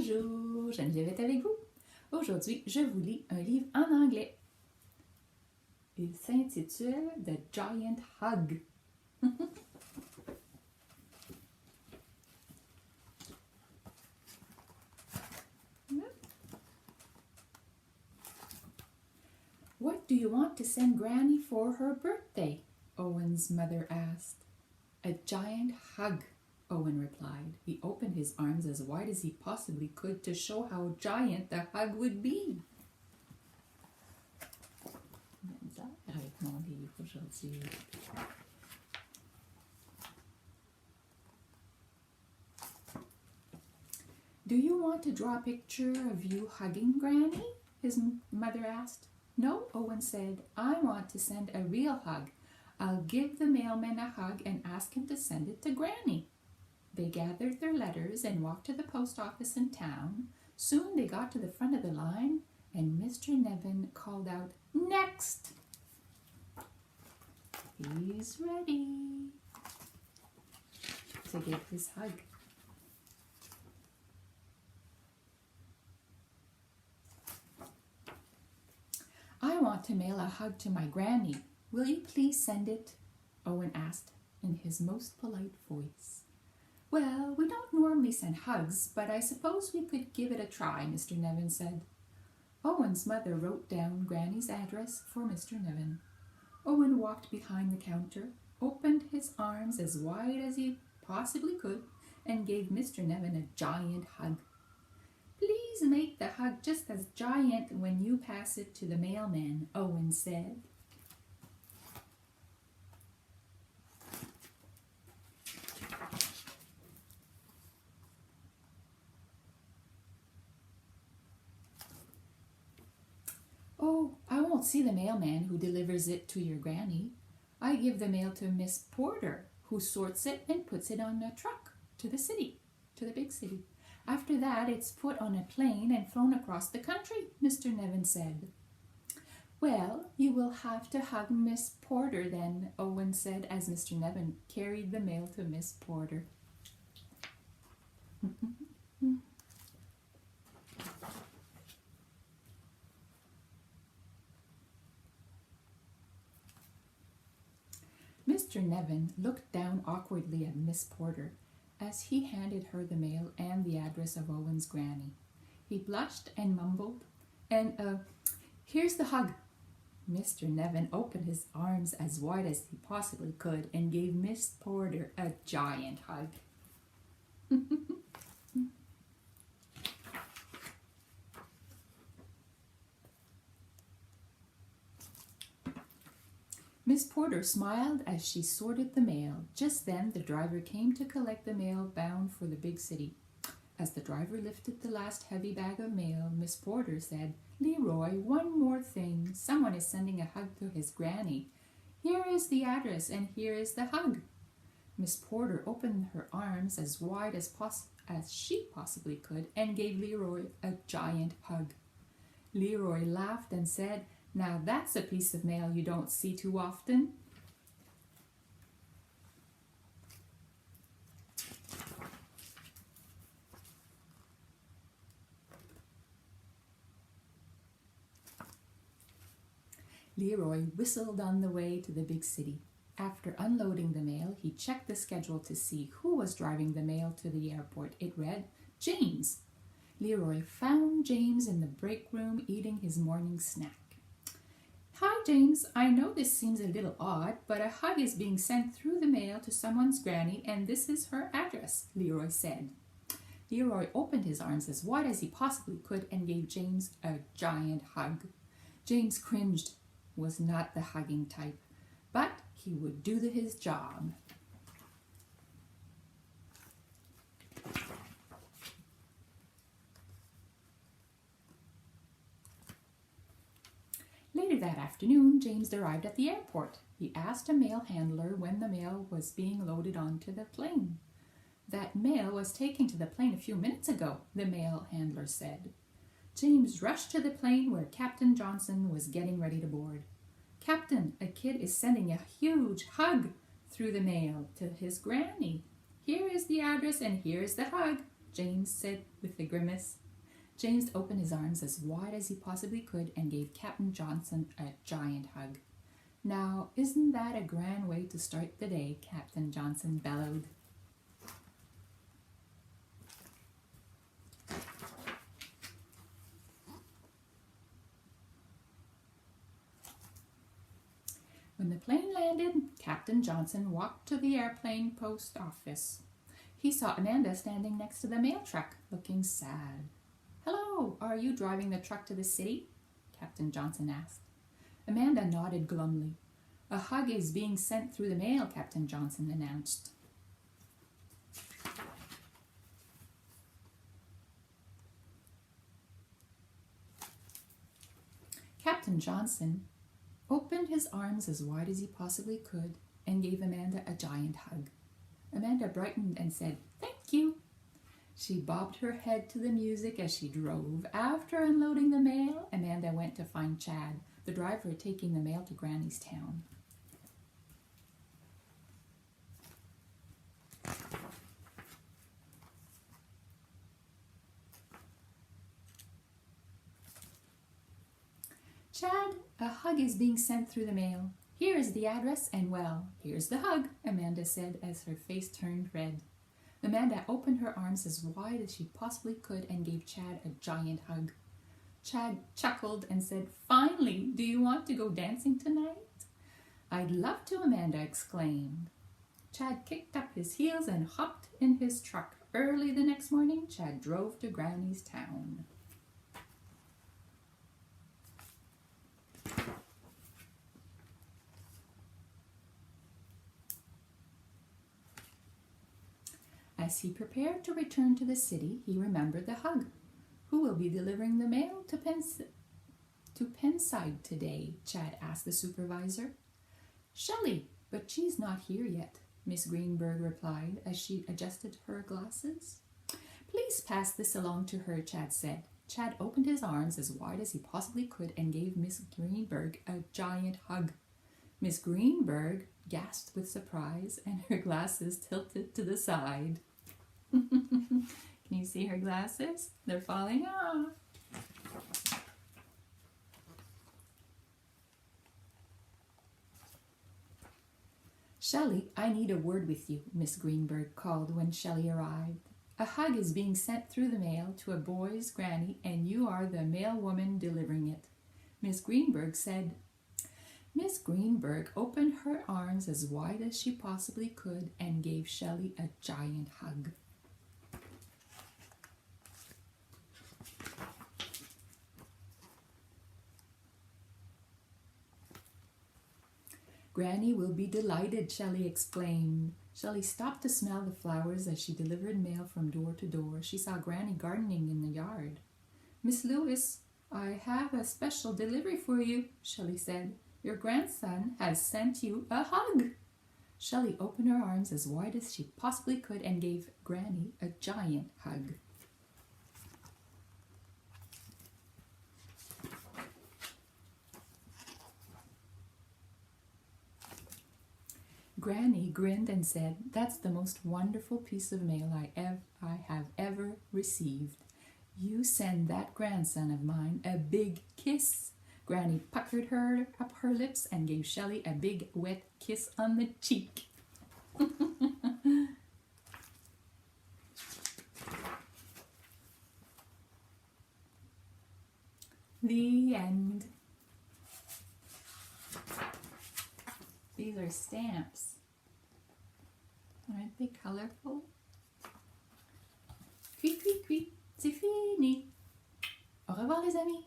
Bonjour, Geneviève est avec vous. Aujourd'hui, je vous lis un livre en anglais. Il s'intitule The Giant Hug. What do you want to send Granny for her birthday? Owen's mother asked. A giant hug, Owen replied. He opened his arms as wide as he possibly could to show how giant the hug would be. Avec mon livre aujourd'hui. Do you want to draw a picture of you hugging Granny? His mother asked. No, Owen said. I want to send a real hug. I'll give the mailman a hug and ask him to send it to Granny. They gathered their letters and walked to the post office in town. Soon they got to the front of the line, and Mr. Nevin called out, "Next!" He's ready to give his hug. I want to mail a hug to my Granny. Will you please send it? Owen asked in his most polite voice. Well, we don't normally send hugs, but I suppose we could give it a try, Mr. Nevin said. Owen's mother wrote down Granny's address for Mr. Nevin. Owen walked behind the counter, opened his arms as wide as he possibly could, and gave Mr. Nevin a giant hug. Please make the hug just as giant when you pass it to the mailman, Owen said. Oh, I won't see the mailman who delivers it to your Granny. I give the mail to Miss Porter, who sorts it and puts it on a truck to the big city. After that, it's put on a plane and flown across the country, Mr. Nevin said. Well, you will have to hug Miss Porter then, Owen said as Mr. Nevin carried the mail to Miss Porter. Mr. Nevin looked down awkwardly at Miss Porter as he handed her the mail and the address of Owen's Granny. He blushed and mumbled, here's the hug. Mr. Nevin opened his arms as wide as he possibly could and gave Miss Porter a giant hug. Miss Porter smiled as she sorted the mail. Just then, the driver came to collect the mail bound for the big city. As the driver lifted the last heavy bag of mail, Miss Porter said, Leroy, one more thing. Someone is sending a hug to his Granny. Here is the address and here is the hug. Miss Porter opened her arms as wide as she possibly could and gave Leroy a giant hug. Leroy laughed and said, Now that's a piece of mail you don't see too often. Leroy whistled on the way to the big city. After unloading the mail, he checked the schedule to see who was driving the mail to the airport. It read, James. Leroy found James in the break room eating his morning snack. Hi, James. I know this seems a little odd, but a hug is being sent through the mail to someone's Granny, and this is her address, Leroy said. Leroy opened his arms as wide as he possibly could and gave James a giant hug. James cringed, was not the hugging type, but he would do his job. Later that afternoon, James arrived at the airport. He asked a mail handler when the mail was being loaded onto the plane. That mail was taken to the plane a few minutes ago, the mail handler said. James rushed to the plane where Captain Johnson was getting ready to board. Captain, a kid is sending a huge hug through the mail to his Granny. Here is the address and here is the hug, James said with a grimace. James opened his arms as wide as he possibly could and gave Captain Johnson a giant hug. "Now, isn't that a grand way to start the day?" Captain Johnson bellowed. When the plane landed, Captain Johnson walked to the airplane post office. He saw Amanda standing next to the mail truck, looking sad. "Hello, are you driving the truck to the city?" Captain Johnson asked. Amanda nodded glumly. "A hug is being sent through the mail," Captain Johnson announced. Captain Johnson opened his arms as wide as he possibly could and gave Amanda a giant hug. Amanda brightened and said, "Thank you." She bobbed her head to the music as she drove. After unloading the mail, Amanda went to find Chad, the driver taking the mail to Granny's town. "Chad, a hug is being sent through the mail. Here is the address and, well, here's the hug," Amanda said as her face turned red. Amanda opened her arms as wide as she possibly could and gave Chad a giant hug. Chad chuckled and said, "Finally, do you want to go dancing tonight?" "I'd love to," Amanda exclaimed. Chad kicked up his heels and hopped in his truck. Early the next morning, Chad drove to Granny's town. As he prepared to return to the city, he remembered the hug. "Who will be delivering the mail to Penside today?" Chad asked the supervisor. "Shelley, but she's not here yet," Miss Greenberg replied as she adjusted her glasses. "Please pass this along to her," Chad said. Chad opened his arms as wide as he possibly could and gave Miss Greenberg a giant hug. Miss Greenberg gasped with surprise and her glasses tilted to the side. Can you see her glasses? They're falling off. "Shelley, I need a word with you," Miss Greenberg called when Shelley arrived. "A hug is being sent through the mail to a boy's granny, and you are the mail woman delivering it," Miss Greenberg said. Miss Greenberg opened her arms as wide as she possibly could and gave Shelley a giant hug. "Granny will be delighted," Shelley exclaimed. Shelley stopped to smell the flowers as she delivered mail from door to door. She saw Granny gardening in the yard. "Miss Lewis, I have a special delivery for you," Shelley said. "Your grandson has sent you a hug." Shelley opened her arms as wide as she possibly could and gave Granny a giant hug. Granny grinned and said, "That's the most wonderful piece of mail I have ever received. You send that grandson of mine a big kiss." Granny puckered up her lips and gave Shelley a big wet kiss on the cheek. The end. These are stamps. Aren't they colorful? Cui, cui, cui, c'est fini. Au revoir les amis.